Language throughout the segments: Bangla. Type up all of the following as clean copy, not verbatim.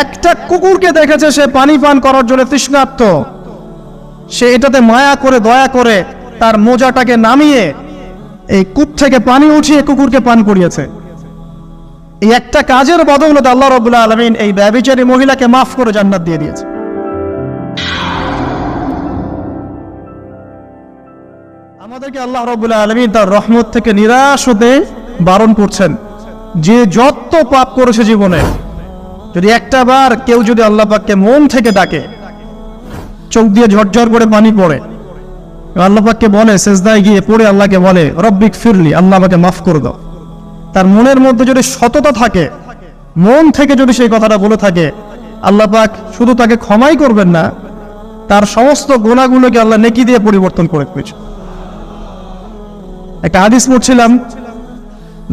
একটা কুকুরকে দেখেছে সে পানি পান করার জন্য তৃষ্ণার্ত, সে এটাতে মায়া করে দয়া করে তার মোজাটাকে নামিয়ে এই কূপ থেকে পানি উঠিয়ে কুকুরকে পান করিয়েছে। এই একটা কাজের বদৌলতে আল্লাহ রাব্বুল আলামিন এই ব্যভিচারী মহিলাকে মাফ করে জান্নাত দিয়ে দিয়েছে। আমাদেরকে আল্লাহ রাব্বুল আলামিন তার রহমত থেকে নিরাশ হতে বারণ করছেন। যে যত পাপ করেছে জীবনে, যদি একটা বার কেউ যদি আল্লাহ পাককে মন থেকে ডাকে, চোখ দিয়ে ঝরঝর করে পানি পড়ে, আল্লাহ পাককে বলে, সেজদায় গিয়ে পড়ে আল্লাহকে বলে রব্বিক ফিরলি, আল্লাহ আমাকে মাফ করে দাও, তার মনের মধ্যে যদি সততা থাকে, মন থেকে যদি সেই কথাটা বলে থাকে, আল্লাহ পাক শুধু তাকে ক্ষমাই করবেন না, তার সমস্ত গুনাহগুলোকে আল্লাহ নেকি দিয়ে পরিবর্তন করে দিয়েছে। একটা হাদিস পড়ছিলাম,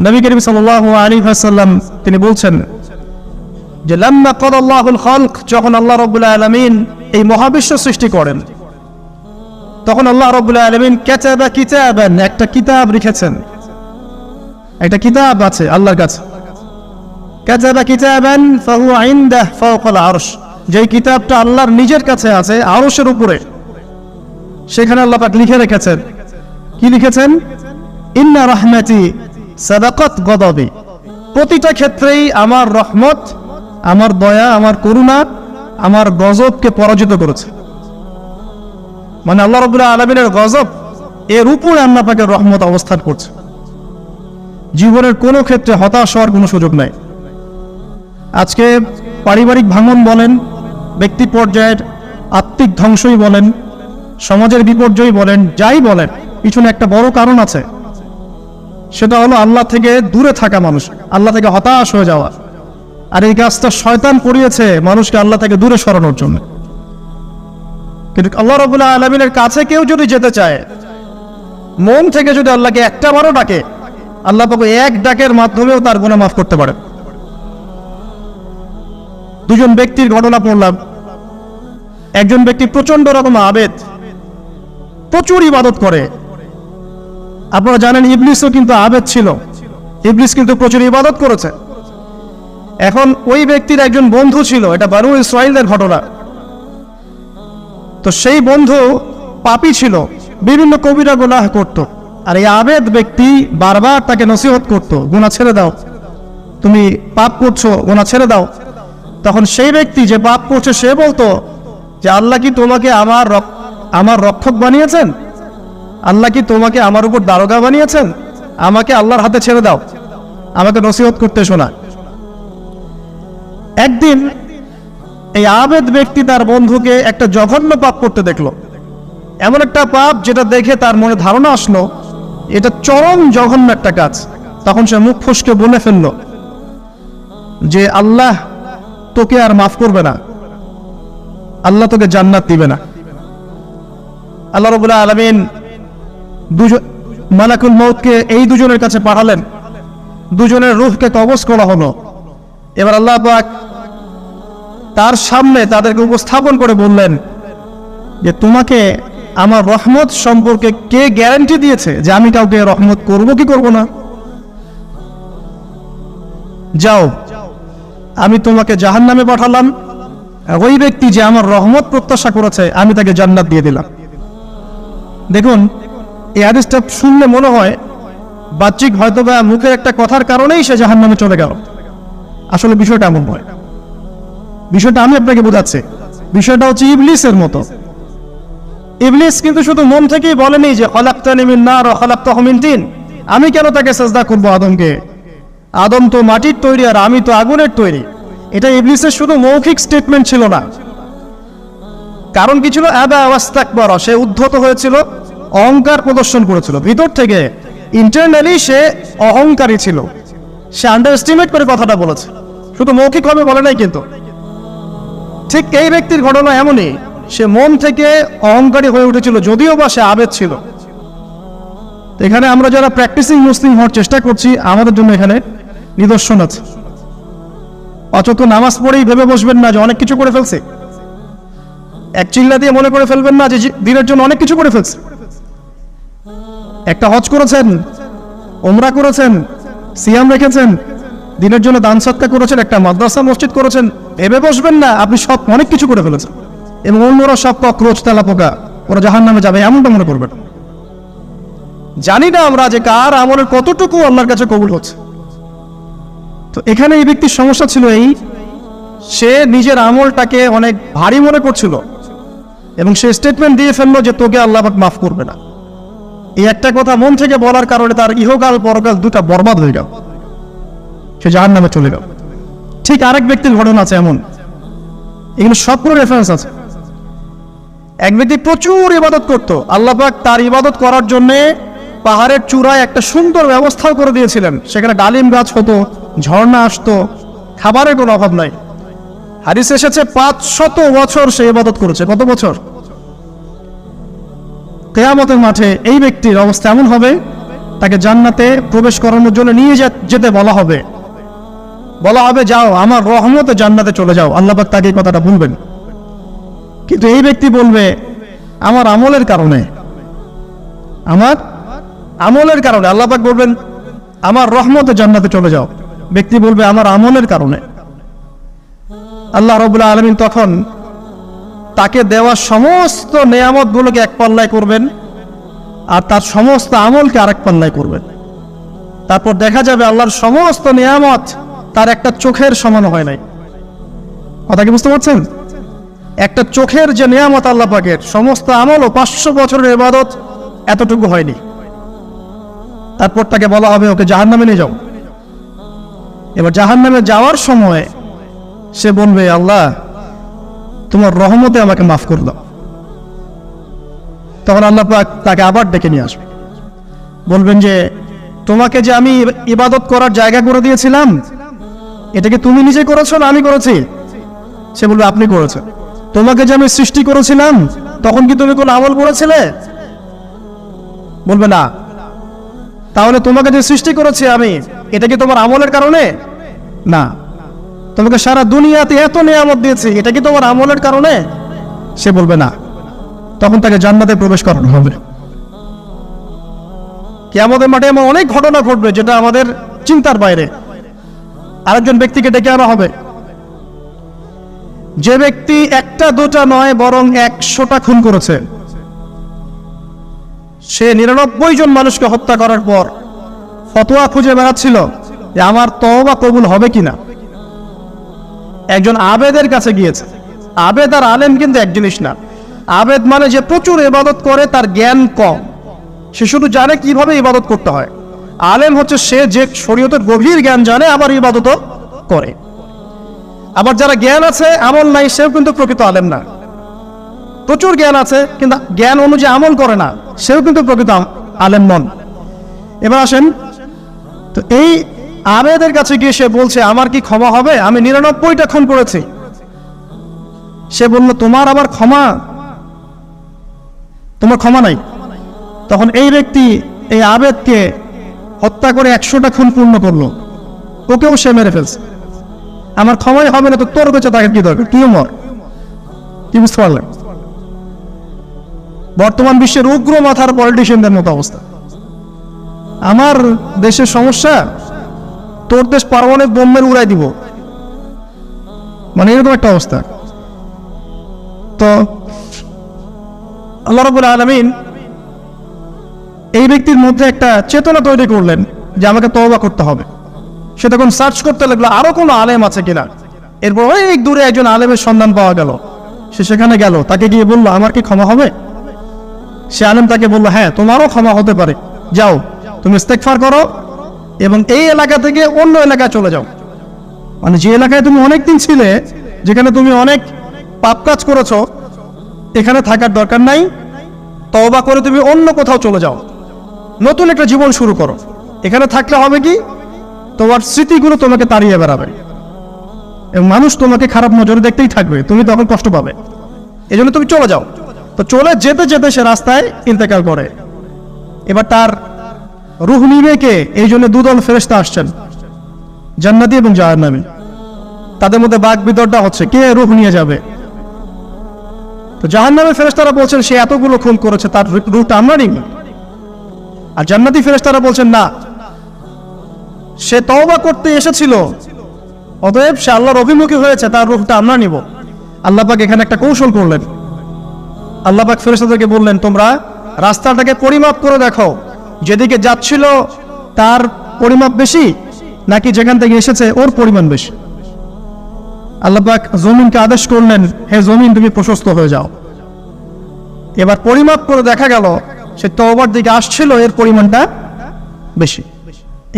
নবী করিম সাল্লাল্লাহু আলাইহি ওয়াসাল্লাম তিনি বলছেন যে লাম্মা কাদাল্লাহুল খালক, যখন আল্লাহ রাব্বুল আলামিন এই মহাবিশ্ব সৃষ্টি করেন, তখন আল্লাহ রাব্বুল আলামিন কাতাবা কিতাবান, একটা কিতাব লিখেছেন, একটা কিতাব আছে আল্লাহর কাছে। কাতাবা কিতাবান ফাহুয়া ইনদাহু ফাওকাল আরশ, যে কিতাবটা আল্লাহর নিজের কাছে আছে আরশের উপরে, সেখানে আল্লাহ পাক লিখে রেখেছেন। কি লিখেছেন? ইন্না রাহমাতি সাবাকাত গদাবি, প্রতিটা ক্ষেত্রেই আমার রহমত, আমার দয়া, আমার করুণা আমার গজবকে পরাজিত করেছে। মানে আল্লাহ রাব্বুল আলামিনের গজব এর উপরে আল্লাহ পাকের রহমত অবস্থান করছে। জীবনের কোনো ক্ষেত্রে হতাশ হওয়ার কোনো সুযোগ নাই। আজকে পারিবারিক ভাঙন বলেন, ব্যক্তি পর্যায়ের আত্মিক ধ্বংসই বলেন, সমাজের বিপর্যয় বলেন, যাই বলেন, পিছনে একটা বড় কারণ আছে। সেটা হলো আল্লাহ থেকে দূরে থাকা মানুষ, আল্লাহ থেকে হতাশ হয়ে যাওয়া। আর এই কাজটা শয়তান করিয়েছে মানুষকে আল্লাহ থেকে দূরে সরানোর জন্য। কিন্তু আল্লাহ রাব্বুল আলামিনের কাছে কেউ যদি যেতে চায়, মন থেকে যদি আল্লাহকে একটা বারও ডাকে, আল্লাহ পাক এক ডাকের মাধ্যমেও তার গুনাহ মাফ করতে পারে। দুজন ব্যক্তির ঘটনা পড়লাম। একজন ব্যক্তি প্রচন্ড রকম আবেদ, প্রচুর ইবাদত করে। আপনারা জানেন ইবলিসও কিন্তু আবেদ ছিল, ইবলিস কিন্তু প্রচুর ইবাদত করেছে। এখন ওই ব্যক্তির একজন বন্ধু ছিল, এটা বনু ইসরাঈলের ঘটনা। তো সেই বন্ধু পাপী ছিল, বিভিন্ন কবিরা গুনাহ করত। আর এই আবেদ ব্যক্তি বারবার তাকে নসিহত করত, গুনাহ ছেড়ে দাও, তুমি পাপ করছো, গুনাহ ছেড়ে দাও। তখন সেই ব্যক্তি যে পাপ করছে সে বলতো যে আল্লাহ কি তোমাকে আমার রক্ষক বানিয়েছেন? আল্লাহ কি তোমাকে আমার উপর দারোগা বানিয়েছেন? আমাকে আল্লাহর হাতে ছেড়ে দাও, আমাকে নসিহত করতে শোনা। একদিন এই আবেদ ব্যক্তি তার বন্ধুকে একটা জঘন্য পাপ করতে দেখলো, এমন একটা পাপ যেটা দেখে তার মনে ধারণা আসলো এটা চরম জঘন্য একটা কাজ। তখন সে মুখ ফসকে বলে ফেললো যে আল্লাহ তোকে আর মাফ করবে না, আল্লাহ তোকে জান্নাত দিবে না। আল্লাহ রাব্বুল আলামিন মালাকুল মউতকে এই দুজনের কাছে পাঠালেন, দুজনের রূহকে কবজ করা হলো। এবার আল্লাহ পাক তার সামনে তাদেরকে উপস্থাপন করে বললেন যে তোমাকে আমার রহমত সম্পর্কে কে গ্যারান্টি দিয়েছে যে আমি কাউকে রহমত করব কি করব না? যাও, আমি তোমাকে জাহান্নামে পাঠালাম, ওই ব্যক্তি যে আমার রহমত প্রত্যাশা করেছে আমি তাকে জান্নাত দিয়ে দিলাম। দেখুন, এই হাদিসটা শুনলে মনে হয় বাহ্যিক হয়তো বা মুখের একটা কথার কারণেই সে জাহান্নামে চলে গেল। আসলে বিষয়টা এমন নয়। বিষয়টা আমি আপনাকে বোঝাচ্ছি। বিষয়টা হচ্ছে ইবলিসের মতো। ইবলিস কিন্তু শুধু মন থেকেই বলেনি যে খলাকতানি মিন নার ওয়া খলাকতাহু মিন তিন, আমি কেন তাকে সিজদা করব আদমকে? আদম তো মাটির তৈরি আর আমি তো আগুনের তৈরি। এটা ইবলিসের শুধু মৌখিক স্টেটমেন্ট ছিল না, কারণ কি ছিল? আবা ওয়াস্তাকবারা, সে উদ্ধত হয়েছিল, অহংকার প্রদর্শন করেছিল। ভিতর থেকে ইন্টারনালি সে অহংকারী ছিল, সে আন্ডারএস্টিমেট করে কথাটা বলেছে, শুধু মৌখিকভাবে বলে নাই। কিন্তু ঠিক এই ব্যক্তির ঘটনা এমনই, সে মন থেকে অহংকারী হয়ে উঠেছিল, যদিও বা সে আবেদ ছিল। এখানে আমরা যারা প্র্যাকটিসিং মুসলিম হওয়ার চেষ্টা করছি, আমাদের জন্য এখানে নিদর্শন আছে। অচত নামাজ পড়েই ভেবে বসবেন না যে অনেক কিছু করে ফেলছে, এক চিল্লা দিয়ে মনে করে ফেলবেন না যে দিনের জন্য অনেক কিছু করে ফেলছে। একটা হজ করেছেন, ওমরা করেছেন, সিয়াম রেখেছেন, দিনের জন্য দান সৎকার করেছেন, একটা মাদ্রাসা মসজিদ করেছেন, ভেবে বসবেন না আপনি সব অনেক কিছু করে ফেলেছেন এবং অন্যরা সব ককরোচ তেলাপোকা ওরা জাহান্নামে যাবে এমনটা মনে করবেন। জানি না আমরা যে কার আমলের কতটুকু আল্লাহর কাছে কবুল হচ্ছে। তো এখানে এই ব্যক্তির সমস্যা ছিল সে নিজের আমলটাকে অনেক ভারী মনে করছিল এবং সে স্টেটমেন্ট দিয়ে ফেললো যে তোকে আল্লাহ পাক মাফ করবে না। এই একটা কথা মন থেকে বলার কারণে তার ইহকাল পরকাল দুটা বরবাদ হয়ে গেল, সে জাহান্নামে চলে গেল। ঠিক আরেক ব্যক্তির ঘটনা আছে এমন, এগুলো সবগুলো রেফারেন্স আছে। এক ব্যক্তি প্রচুর ইবাদত করত, আল্লাহ পাক তার ইবাদত করার জন্য পাহাড়ের চূড়ায় একটা সুন্দর ব্যবস্থাও করে দিয়েছিলেন, সেখানে ডালিম গাছ হতো, ঝর্ণা আসতো, খাবারের কোনো অভাব নাই। হাদিস এসেছে 500 বছর সে ইবাদত করেছে। কত বছর? কিয়ামতের মাঠে এই ব্যক্তির অবস্থা এমন হবে, তাকে জান্নাতে প্রবেশ করানোর জন্য নিয়ে যেতে বলা হবে যাও আমার রহমতে জান্নাতে চলে যাও। আল্লাহ পাক তাকে এই কথাটা বলবেন, কিন্তু এই ব্যক্তি বলবে আমার আমলের কারণে আল্লাহ পাক বলবেন আমার রহমতে জান্নাতে চলে যাও। ব্যক্তি বলবে আমার আমলের কারণে। আল্লাহ রাব্বুল আলামিন তখন তাকে দেওয়া সমস্ত নেয়ামত গুলোকে এক পাল্লায় করবেন আর তার সমস্ত আমলকে আরেক পাল্লায় করবেন। তারপর দেখা যাবে আল্লাহর সমস্ত নিয়ামত তার একটা চোখের সমান হয় নাই। কথা কি বুঝতে পারছেন? একটা চোখের যে নিয়ামত আল্লাহ পাকের, সমস্ত আমল ও 500 বছরের ইবাদত এতটুকু হয়নি। তারপর তাকে বলা হবে ওকে জাহান্নামে নিয়ে যাও। এবার জাহান্নামে যাওয়ার সময় সে বলবে আল্লাহ তোমার রহমতে আমাকে মাফ করে দাও। তখন আল্লাহ পাক তাকে আবার ডেকে নিয়ে আসবে, বলবেন যে তোমাকে যে আমি ইবাদত করার জায়গা করে দিয়েছিলাম এটাকে তুমি নিজে করেছো না আমি করেছি? সে বলবে আপনি করেছেন। তোমাকে যে আমি সৃষ্টি করেছিলাম তখন কি তুমি কোন আমল করেছিলে? বলবে না। তাহলে তোমাকে যে সৃষ্টি করেছি আমি, এটা কি তোমার আমলের কারণে? না। তোমাকে সারা দুনিয়াতে এত নিয়ামত দিয়েছি, এটা কি তোমার আমলের কারণে? সে বলবে না। তখন তাকে জান্নাতে প্রবেশ করানো হবে। কিয়ামতের মাঠে এমন অনেক ঘটনা ঘটবে যেটা আমাদের চিন্তার বাইরে। আরেকজন ব্যক্তিকে ডেকে আনা হবে, যে ব্যক্তি একটা দুটা নয় বরং 100টা খুন করেছে। সে 99 জন মানুষকে হত্যা করার পর ফতোয়া খুঁজে বেড়াচ্ছিল যে আমার তওবা কবুল হবে কিনা। একজন আবেদের কাছে গিয়েছে। আবেদ আর আলেম কিন্তু এক জিনিস না। আবেদ মানে যে প্রচুর ইবাদত করে, তার জ্ঞান কম, সে শুধু জানে কিভাবে ইবাদত করতে হয়। আলেম হচ্ছে সে যে শরীয়তের গভীর জ্ঞান জানে আবার ইবাদতও করে। আবার যারা জ্ঞান আছে আমল নাই, সেও কিন্তু প্রকৃত আলেম না। প্রচুর জ্ঞান আছে কিন্তু জ্ঞান অনুযায়ী আমল করে না, সেও কিন্তু প্রকৃত আলেম নন। এবার আসেন, তো এই আবেদের কাছে গিয়ে সে বলছে আমার কি ক্ষমা হবে? আমি 99টা খুন করেছি। সে বলল তোমার আবার তোমার ক্ষমা নাই। তখন এই ব্যক্তি এই আবেদকে হত্যা করে 100টা খুন পূর্ণ করলো, ওকেও সে মেরে ফেলছে। আমার ক্ষমাই হবে না তো তোর কাছে তাকে কি দরকার, তুইও মর। কি বুঝতে পারলেন? বর্তমান বিশ্বের উগ্র মাথার পলিটিশিয়ানদের মতো অবস্থা। আমার দেশের সমস্যা, তোর দেশ পারমাণবিক বোমের উড়াই দিব, মানে এরকম একটা অবস্থা। তো আল্লাহ রাব্বুল আলামিন এই ব্যক্তির মধ্যে একটা চেতনা তৈরি করলেন যে আমাকে তওবা করতে হবে। সে তখন সার্চ করতে লাগলো আরো কোনো আলেম আছে কিনা। এরপর অনেক দূরে একজন আলেমের সন্ধান পাওয়া গেল। সে সেখানে গেল, তাকে গিয়ে বললো আমার কি ক্ষমা হবে? সে আলেম তাকে বললো হ্যাঁ তোমারও ক্ষমা হতে পারে, যাও তুমি ইস্তেগফার করো এবং এই এলাকা থেকে অন্য এলাকায় চলে যাও। মানে যে এলাকায় তুমি অনেকদিন ছিলে, যেখানে তুমি অনেক পাপ কাজ করেছো, এখানে থাকার দরকার নাই। তওবা করে তুমি অন্য কোথাও চলে যাও, নতুন একটা জীবন শুরু করো। এখানে থাকলে হবে কি, তোমার স্মৃতিগুলো তোমাকে তাড়িয়ে বেড়াবে এবং মানুষ তোমাকে খারাপ নজরে দেখতেই থাকবে, তুমি তখন কষ্ট পাবে। এই জন্য তুমি চলে যাও। তো চলে যেতে যেতে সে রাস্তায় ইন্তেকাল করে। এবার তার রূহ নিবে কে? এই জন্য দুদল ফেরেশতা আসছেন, জান্নাতি এবং জাহান্নামী। তাদের মধ্যে বাক বিতর্ডা হচ্ছে কে রূহ নিয়ে যাবে। তো জাহান্নামের ফেরেশতারা বলছেন সে এতগুলো খুন করেছে, তার রূহটা আমরা নিব। আর জান্নাতি ফেরেশতারা বলছেন না, সে তওবা করতে এসেছিল, অতএব সে আল্লাহর অভিমুখী হয়েছে, তার রূহটা আমরা নিব। আল্লাহ পাক এখানে একটা কৌশল করলেন। আল্লাহ পাক ফেরেশতাদেরকে বললেন, তোমরা রাস্তাটাকে পরিমাপ করে দেখো, যেদিকে যাচ্ছিল তার পরিমাপ বেশি নাকি যেখান থেকে এসেছে ওর পরিমাণ বেশি। আল্লাহ পাক জমিনকে আদেশ করলেন, হে জমিন তুমি প্রশস্ত হয়ে যাও। এবার পরিমাপ করে দেখা গেল সে তওবার দিকে আসছিল, এর পরিমাণটা বেশি।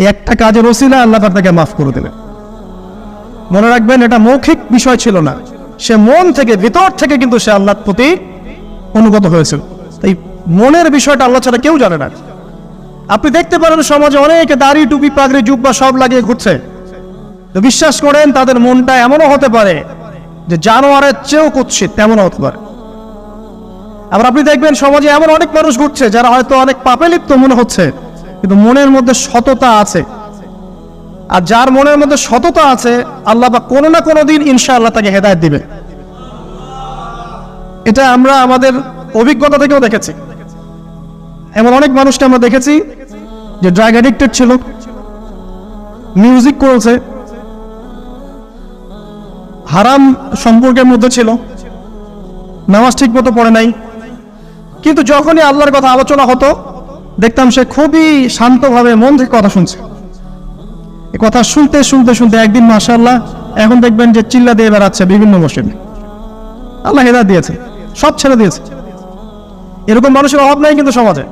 এই একটা কাজের ওসিলা আল্লাহ পাক তাকে মাফ করে দিলেন। মনে রাখবেন, এটা মৌখিক বিষয় ছিল না, সে মন থেকে, ভিতর থেকে কিন্তু সে আল্লাহর প্রতি অনুগত হয়েছিল। তাই মনের বিষয়টা আল্লাহ ছাড়া কেউ জানে না। আপনি দেখতে পারেন সমাজে অনেকে দাড়ি, টুপি, পাগড়ি, জুব্বা সব লাগিয়ে ঘুরছে, তো বিশ্বাস করেন তাদের মনটা এমনও হতে পারে যে জানোয়ারের চেয়েও কুৎসিত, তেমনও হতে পারে। আবার আপনি দেখবেন সমাজে এমন অনেক মানুষ ঘুরছে যারা হয়তো অনেক পাপে লিপ্ত মনে হচ্ছে, কিন্তু মনের মধ্যে সততা আছে। আর যার মনের মধ্যে সততা আছে, আল্লাহ বা কোনো না কোনো দিন ইনশাআল্লাহ তাকে হেদায়েত দিবে। এটা আমরা আমাদের অভিজ্ঞতা থেকেও দেখেছি। এমন অনেক মানুষকে আমরা দেখেছি যে ড্রাগ অ্যাডিক্টেড ছিল, মিউজিক করেছে, হারাম সম্পর্কের মধ্যে ছিল, নামাজ ঠিক মতো পড়ে নাই, কিন্তু যখনই আল্লাহর কথা আলোচনা হতো দেখতাম সে খুবই শান্তভাবে মন থেকে কথা শুনছে। এ কথা শুনতে শুনতে শুনতে একদিন মাশাআল্লাহ এখন দেখবেন যে চিল্লা দিয়ে বেড়াচ্ছে বিভিন্ন মসজিদে। আল্লাহ হেদায়েত দিয়েছে, সব ছেড়ে দিয়েছে। এরকম মানুষের অভাব নাই কিন্তু সমাজে।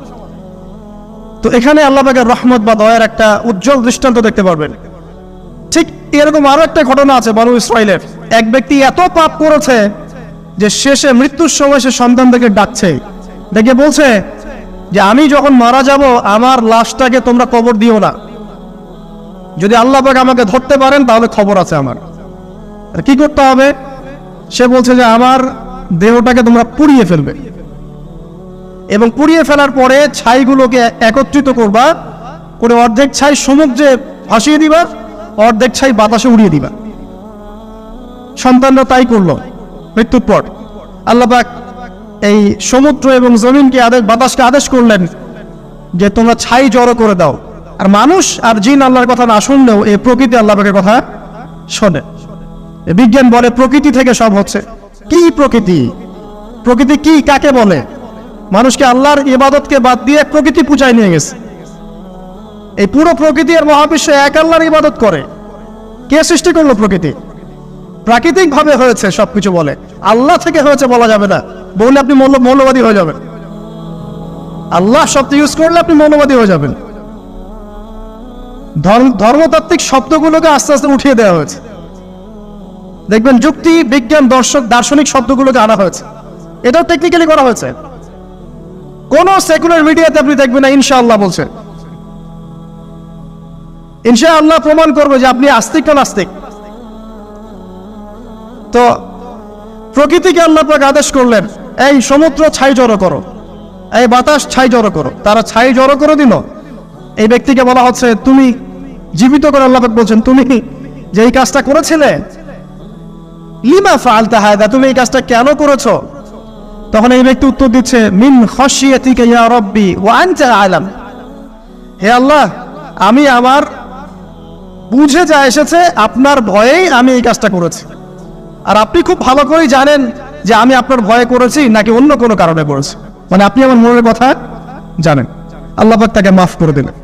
তো এখানে আল্লাহ পাকের রহমত বা দয়ার একটা উজ্জ্বল দৃষ্টান্ত দেখতে পারবেন। ঠিক এরকম আরো একটা ঘটনা আছে বনু ইসরাইলের। এক ব্যক্তি এত পাপ করেছে যে শেষে মৃত্যুর সময় সে সন্তানদেরকে ডাকছে, ডেকে বলছে যে আমি যখন মারা যাব আমার লাশটাকে তোমরা কবর দিও না, যদি আল্লাহ পাক আমাকে ধরতে পারেন তাহলে খবর আছে আমার। কি করতে হবে? সে বলছে যে আমার দেহটাকে তোমরা পুড়িয়ে ফেলবে, এবং পুড়িয়ে ফেলার পরে ছাইগুলোকে একত্রিত করবা, করে অর্ধেক ছাই সমুদ্রে ভাসিয়ে দিবা, অর্ধেক ছাই বাতাসে উড়িয়ে দিবা। সন্তানরা তাই করলো। মৃত্যুর পর আল্লাহ পাক এই সমুদ্র এবং জমিনকে বাতাসকে আদেশ করলেন যে তোমরা ছাই জড়ো করে দাও। আর মানুষ আর জিন আল্লাহর কথা না শুনলেও এই প্রকৃতি আল্লাহ পাকের কথা শোনে। বিজ্ঞান বলে প্রকৃতি থেকে সব হচ্ছে। কি প্রকৃতি? প্রকৃতি কি, কাকে বলে? মানুষকে আল্লাহর ইবাদতকে বাদ দিয়ে প্রকৃতি পূজায় নিয়ে গেছে। এই পুরো প্রকৃতি আর মহাবিশ্ব এক আল্লাহর ইবাদত করে। কে সৃষ্টি করলো প্রকৃতি? প্রাকৃতিক ভাবে হয়েছে সবকিছু বলে, আল্লাহ থেকে হয়েছে বলা যাবে না, বললে আপনি মৌলবাদী হয়ে যাবেন। আল্লাহ শব্দ ইউজ করলে আপনি মৌলবাদী হয়ে যাবেন। ধর্মতাত্ত্বিক শব্দগুলোকে আস্তে আস্তে উঠিয়ে দেওয়া হয়েছে। দেখবেন যুক্তি, বিজ্ঞান, দার্শনিক শব্দগুলোকে আনা হয়েছে। এটাও টেকনিক্যালি করা হয়েছে। কোন সেকুলার মিডিয়াতে আপনি দেখবেন না ইনশাআল্লাহ বলছে। ইনশাআল্লাহ প্রমাণ করবে যে আপনি আস্তিক না নাস্তিক। তো প্রকৃতিকে আল্লাহ পাক আদেশ করলেন, এই সমুদ্র ছাই জড়ো করো, এই বাতাস ছাই জড়ো করো। তারা ছাই জড়ো করে দিল। এই ব্যক্তিকে বলা হচ্ছে তুমি জীবিত করে, আল্লাহ পাক বলছেন তুমি যে এই কাজটা করেছিলে, লিমা ফাআলতা হাদা, তুমি এই কাজটা কেন করেছো? তখন এই ব্যক্তি উত্তর দিচ্ছে, মিন খাশিয়াতিকা ইয়া রাব্বি ওয়া আনতা আ'লাম। হে আল্লাহ, আমি আমার বুঝে যা এসেছে আপনার ভয়েই আমি এই কাজটা করেছি, আর আপনি খুব ভালো করেই জানেন যে আমি আপনার ভয়ে করেছি নাকি অন্য কোনো কারণে করেছি। মানে আপনি আমার মনের কথা জানেন। আল্লাহ পাক তাকে মাফ করে দিলেন।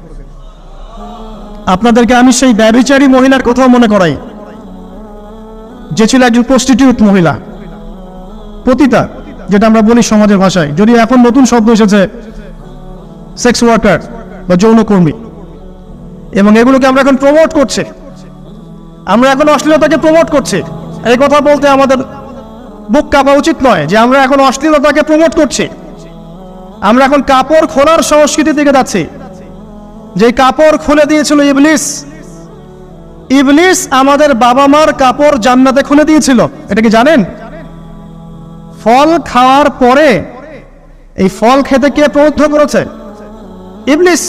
আপনাদেরকে আমি সেই ব্যভিচারী মহিলার কথাও মনে করাই, যে ছিল একজন প্রস্টিটিউট মহিলা, পতিতা, যেটা আমরা বলি সমাজের ভাষায়, যদি এখন নতুন শব্দ এসেছে সেক্স ওয়ার্কার বা যৌনকর্মী, এবং এগুলোকে আমরা এখন প্রমোট করছি। আমরা এখন অশ্লীলতাকে প্রমোট করছি। এই কথা বলতে আমাদের বুক কাঁপা উচিত নয় যে আমরা এখন অশ্লীলতাকে প্রমোট করছি। আমরা এখন কাপড় খোলার সংস্কৃতি থেকে যাচ্ছি। যে কাপড় খুলে দিয়েছিল ইবলিস। ইবলিস আমাদের বাবা মার কাপড় জান্নাতে খুলে দিয়েছিল, এটা কি জানেন? ফল খাওয়ার পরে এই ফল খেতে কে প্রবুদ্ধ করেছে? ইবলিস।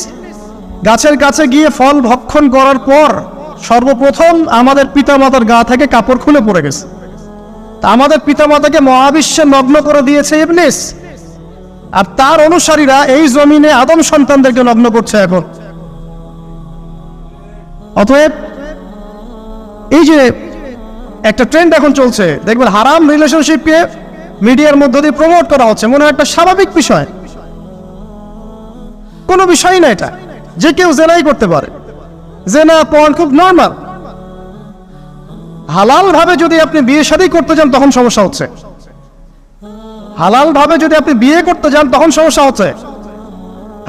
গাছের কাছে গিয়ে ফল ভক্ষণ করার পর সর্বপ্রথম আমাদের পিতামাতার গা থেকে কাপড় খুলে পড়ে গেছে। তা আমাদের পিতামাতাকে মহাবিশ্বে নগ্ন করে দিয়েছে ইবলিস, আর তার অনুসারীরা এই জমিনে আদম সন্তানদেরকে নগ্ন করছে এখন। অতএব এই যে একটা ট্রেন্ড এখন চলছে, দেখবেন হারাম রিলেশনশিপকে মিডিয়ার মধ্য দিয়ে প্রমোট করা হচ্ছে, মনে হয় একটা স্বাভাবিক বিষয়, কোনো বিষয় না এটা, যে কেউ জেনাই করতে পারে, জেনা পর্ন খুব নর্মাল। হালাল ভাবে যদি আপনি বিয়ে শাদী করতে যান তখন সমস্যা হচ্ছে, হালাল ভাবে যদি আপনি বিয়ে করতে যান তখন সমস্যা হচ্ছে।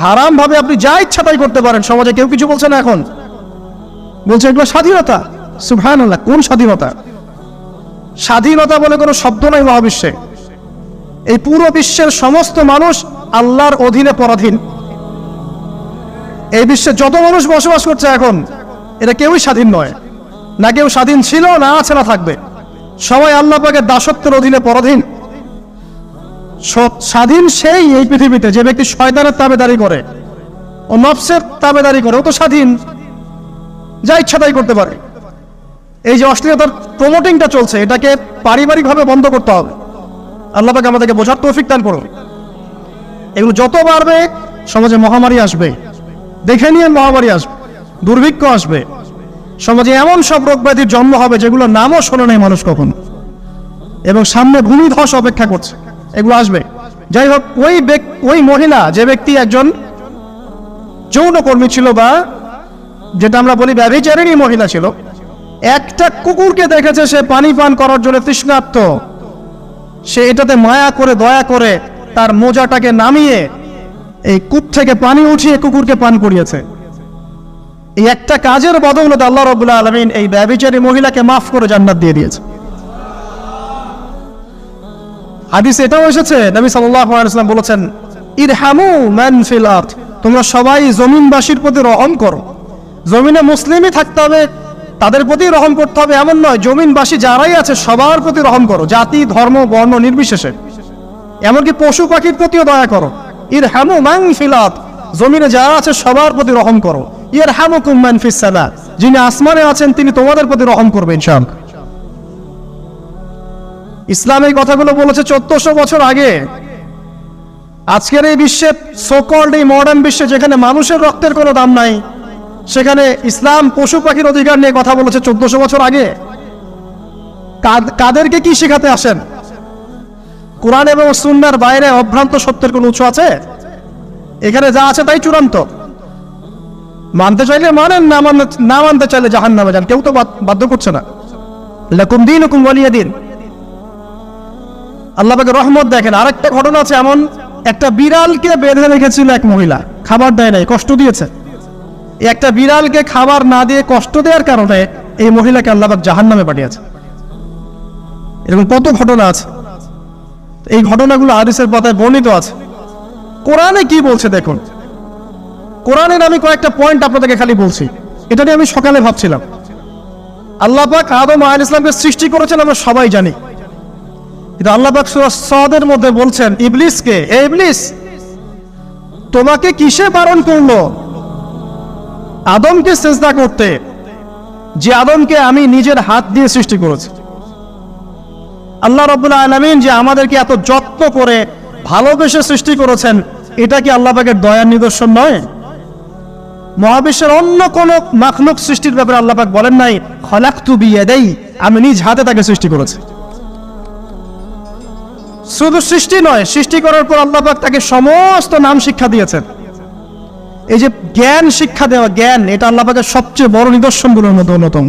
হারাম ভাবে আপনি যা ইচ্ছা তাই করতে পারেন, সমাজে কেউ কিছু বলছে না, এখন বলছে এগুলো স্বাধীনতা। সুবহানাল্লাহ, কোন স্বাধীনতা? স্বাধীনতা বলে কোনো শব্দ নাই মহাবিশ্বে। এই পুরো বিশ্বের সমস্ত মানুষ আল্লাহর অধীনে পরাধীন। এই বিশ্বে যত মানুষ বসবাস করছে এখন, এটা কেউই স্বাধীন নয়, না কেউ স্বাধীন ছিল, না আছে, না থাকবে। সবাই আল্লাহ পাকের দাসত্বের অধীনে পরাধীন। স্বাধীন সেই এই পৃথিবীতে যে ব্যক্তি শয়তানের তাবেদারি করে ও নফসের তাবেদারি করে, ও তো স্বাধীন, যা ইচ্ছা তাই করতে পারে। এই যে অশ্লীলতার প্রমোটিংটা চলছে, এটাকে পারিবারিকভাবে বন্ধ করতে হবে। আল্লাহ পাক আমাদেরকে বোঝার তৌফিক দান করুন। এগুলো যত বাড়বে সমাজে মহামারী আসবে, দেখে নিয়ে মহামারী আসবে, দুর্ভিক্ষ আসবে, সমাজে এমন সব রোগ ব্যাধির জন্ম হবে যেগুলো নামও শোনে নাই মানুষ কখন, এবং সামনে ভূমিধস অপেক্ষা করছে, এগুলো আসবে। যাই হোক, ওই মহিলা, যে ব্যক্তি একজন যৌনকর্মী ছিল, বা যেটা আমরা বলি ব্যভিচারিণী মহিলা ছিল, একটা কুকুরকে দেখেছে সে পানি পান করার জন্য তৃষ্ণার্ত, সে এটাতে মায়া করে দয়া করে তার মোজাটাকে নামিয়ে এই কূপ থেকে পানি উঠিয়ে কুকুরকে পান করিয়েছে। এই একটা কাজের বদৌলতে আল্লাহ রাব্বুল আলামিন এই ব্যভিচারী মহিলাকে মাফ করে জান্নাত দিয়ে দিয়েছে। হাদিসে এটাও এসেছে, নবী সাল্লাল্লাহু আলাইহি ওয়াসাল্লাম বলেছেন, ইরহামু মান ফিল আরদ, তোমরা সবাই জমিনবাসীর প্রতি রহম করো। জমিনে মুসলিমই থাকতে হবে, তাদের প্রতি রহম করতে হবে এমন নয়, জমিনবাসী যারাই আছে সবার প্রতি রহম করো, জাতি ধর্ম বর্ণ নির্বিশেষে, এমনকি পশু পাখির প্রতিও দয়া করো। ইরহামু মান ফিল আরদ, জমিনে যারা আছে সবার প্রতি রহম করো। ইয়ারহামুকুম মান ফিস সামা, যিনি আসমানে আছেন তিনি তোমাদের প্রতি রহম করবেন ইনশাআল্লাহ। ইসলাম এই কথাগুলো বলেছে 1400 বছর আগে। আজকের এই বিশ্বে, সোকল্ড এই মডার্ন বিশ্বে, যেখানে মানুষের রক্তের কোনো দাম নাই, সেখানে ইসলাম পশু পাখির অধিকার নিয়ে কথা বলেছে 1400 বছর আগে। কাদেরকে কি শেখাতে আসেন? কোরআন এবং সুন্নাহর বাইরে অভ্রান্ত সত্যের কোনো উৎস আছে? এখানে যা আছে তাই চূড়ান্ত। মানতে চাইলে মানেন, না মানতে চাইলে জাহান্নামে যান, কেউ তো বাধ্য করছে না। লাকুম দীনুকুম ওয়ালিয়া দিন। আল্লাহ পাকের রহমত দেখেন। আরেকটা ঘটনা আছে, এমন একটা বিড়ালকে বেঁধে রেখেছিল এক মহিলা, খাবার দেয় নাই, কষ্ট দিয়েছে। একটা বিড়ালকে খাবার না দিয়ে কষ্ট দেওয়ার কারণে এই মহিলাকে আল্লাহ পাক জাহান্নামে পাঠিয়েছে। এরকম কত ঘটনা আছে, এই ঘটনাগুলো হাদিসের পাতায় বর্ণিত আছে। কোরআনে কি বলছে দেখুন। কোরআনের আমি কয়েকটা পয়েন্ট আপনাদেরকে খালি বলছি, এটা নিয়ে আমি সকালে ভাবছিলাম। আল্লাহ পাক আদম আলাইহিস সালামকে সৃষ্টি করেছেন আমরা সবাই জানি, কিন্তু আল্লাহ পাক সূরা সাদের মধ্যে বলছেন ইবলিসকে, এ ইবলিস তোমাকে কিসে বারণ করলো আদমকে সিজদা করতে, যে আদমকে আমি নিজের হাত দিয়ে সৃষ্টি করেছি। আল্লাহ রাব্বুল আলামিন যে আমাদেরকে এত যত্ন করে ভালোবেসে সৃষ্টি করেছেন, এটা কি আল্লাহ পাকের দয়ার নিদর্শন নয়? মহাবিশ্বের অন্য কোন মাখলুক সৃষ্টির ব্যাপারে আল্লাহ পাক বলেন নাই খলাকতু বিয়াদাই, আমি নিজ হাতে তাকে সৃষ্টি করেছি। শুধু সৃষ্টি নয়, সৃষ্টি করার পর আল্লাহ পাক তাকে সমস্ত নাম শিক্ষা দিয়েছেন। এই যে জ্ঞান শিক্ষা দেওয়া, জ্ঞান, এটা আল্লাহ পাকের সবচেয়ে বড় নিদর্শনগুলোর মধ্যে অন্যতম।